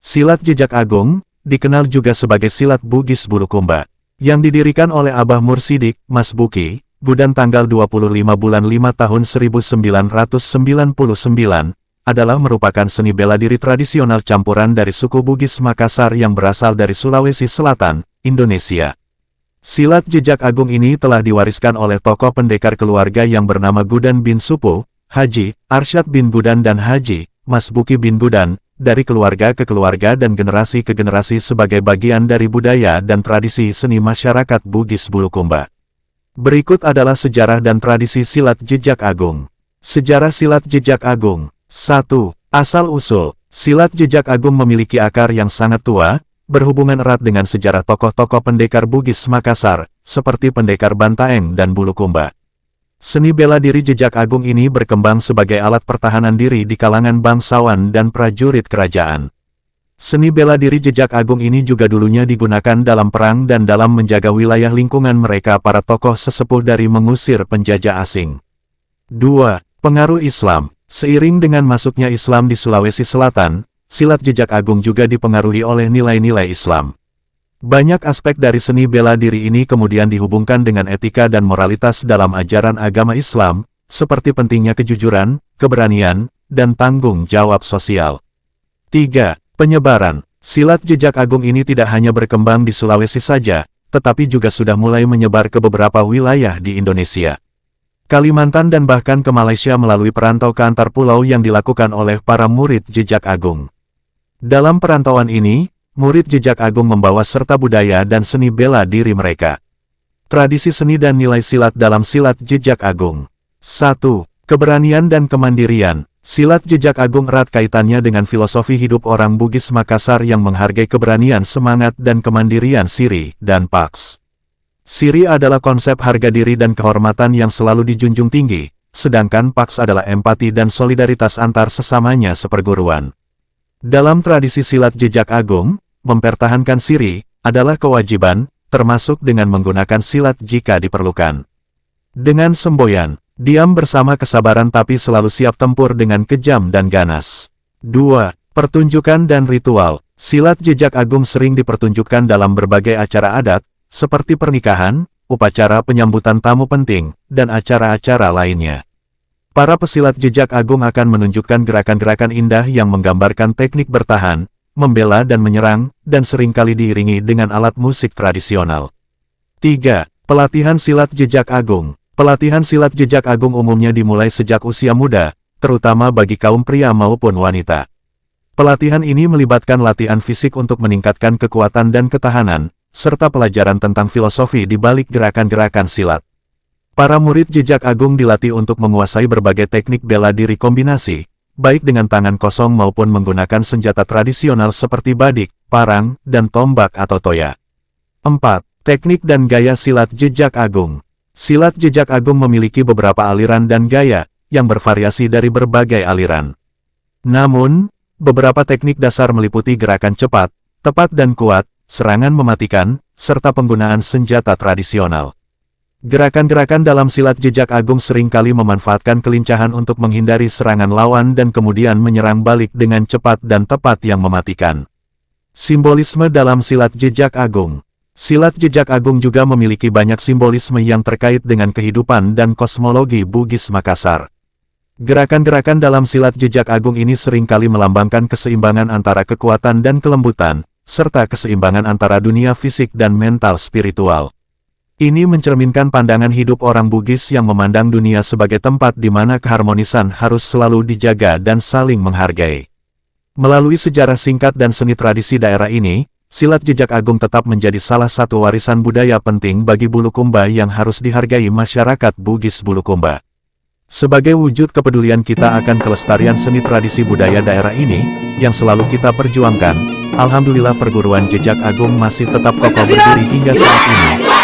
Silat Jejak Agung, dikenal juga sebagai silat Bugis Bulukumba, yang didirikan oleh Abah Mursidik, Mas Buki, Budan tanggal 25 bulan 5 tahun 1999, adalah merupakan seni bela diri tradisional campuran dari suku Bugis Makassar yang berasal dari Sulawesi Selatan, Indonesia. Silat Jejak Agung ini telah diwariskan oleh tokoh pendekar keluarga yang bernama Gudan bin Supu, Haji Arsyad bin Gudan dan Haji Mas Buki bin Gudan, dari keluarga ke keluarga dan generasi ke generasi sebagai bagian dari budaya dan tradisi seni masyarakat Bugis Bulukumba. Berikut adalah sejarah dan tradisi silat Jejak Agung. Sejarah silat Jejak Agung. 1. Asal-usul. Silat Jejak Agung memiliki akar yang sangat tua, berhubungan erat dengan sejarah tokoh-tokoh pendekar Bugis Makassar, seperti pendekar Bantaeng dan Bulukumba. Seni bela diri Jejak Agung ini berkembang sebagai alat pertahanan diri di kalangan bangsawan dan prajurit kerajaan. Seni bela diri Jejak Agung ini juga dulunya digunakan dalam perang dan dalam menjaga wilayah lingkungan mereka para tokoh sesepuh dari mengusir penjajah asing. 2. Pengaruh Islam. Seiring dengan masuknya Islam di Sulawesi Selatan, silat Jejak Agung juga dipengaruhi oleh nilai-nilai Islam. Banyak aspek dari seni bela diri ini kemudian dihubungkan dengan etika dan moralitas dalam ajaran agama Islam, seperti pentingnya kejujuran, keberanian, dan tanggung jawab sosial. 3. Penyebaran. Silat Jejak Agung ini tidak hanya berkembang di Sulawesi saja, tetapi juga sudah mulai menyebar ke beberapa wilayah di Indonesia, Kalimantan dan bahkan ke Malaysia melalui perantau ke antar pulau yang dilakukan oleh para murid Jejak Agung. Dalam perantauan ini, murid Jejak Agung membawa serta budaya dan seni bela diri mereka. Tradisi seni dan nilai silat dalam silat Jejak Agung. 1. Keberanian dan kemandirian. Silat Jejak Agung erat kaitannya dengan filosofi hidup orang Bugis Makassar yang menghargai keberanian, semangat dan kemandirian Siri dan Paks. Siri adalah konsep harga diri dan kehormatan yang selalu dijunjung tinggi, sedangkan Paks adalah empati dan solidaritas antar sesamanya seperguruan. Dalam tradisi silat Jejak Agung, mempertahankan Siri adalah kewajiban, termasuk dengan menggunakan silat jika diperlukan. Dengan semboyan, diam bersama kesabaran tapi selalu siap tempur dengan kejam dan ganas. 2. Pertunjukan dan ritual. Silat Jejak Agung sering dipertunjukkan dalam berbagai acara adat, seperti pernikahan, upacara penyambutan tamu penting, dan acara-acara lainnya. Para pesilat Jejak Agung akan menunjukkan gerakan-gerakan indah yang menggambarkan teknik bertahan, membela dan menyerang, dan seringkali diiringi dengan alat musik tradisional. 3. Pelatihan silat Jejak Agung. Pelatihan silat Jejak Agung umumnya dimulai sejak usia muda, terutama bagi kaum pria maupun wanita. Pelatihan ini melibatkan latihan fisik untuk meningkatkan kekuatan dan ketahanan, serta pelajaran tentang filosofi di balik gerakan-gerakan silat. Para murid Jejak Agung dilatih untuk menguasai berbagai teknik bela diri kombinasi, baik dengan tangan kosong maupun menggunakan senjata tradisional seperti badik, parang, dan tombak atau toya. 4. Teknik dan gaya silat Jejak Agung. Silat Jejak Agung memiliki beberapa aliran dan gaya, yang bervariasi dari berbagai aliran. Namun, beberapa teknik dasar meliputi gerakan cepat, tepat dan kuat, serangan mematikan, serta penggunaan senjata tradisional. Gerakan-gerakan dalam silat Jejak Agung seringkali memanfaatkan kelincahan untuk menghindari serangan lawan dan kemudian menyerang balik dengan cepat dan tepat yang mematikan. Simbolisme dalam silat Jejak Agung. Silat Jejak Agung juga memiliki banyak simbolisme yang terkait dengan kehidupan dan kosmologi Bugis Makassar. Gerakan-gerakan dalam silat Jejak Agung ini seringkali melambangkan keseimbangan antara kekuatan dan kelembutan, serta keseimbangan antara dunia fisik dan mental spiritual. Ini mencerminkan pandangan hidup orang Bugis yang memandang dunia sebagai tempat di mana keharmonisan harus selalu dijaga dan saling menghargai. Melalui sejarah singkat dan seni tradisi daerah ini, silat Jejak Agung tetap menjadi salah satu warisan budaya penting bagi Bulukumba yang harus dihargai masyarakat Bugis Bulukumba. Sebagai wujud kepedulian kita akan kelestarian seni tradisi budaya daerah ini, yang selalu kita perjuangkan, alhamdulillah perguruan Jejak Agung masih tetap kokoh berdiri hingga saat ini.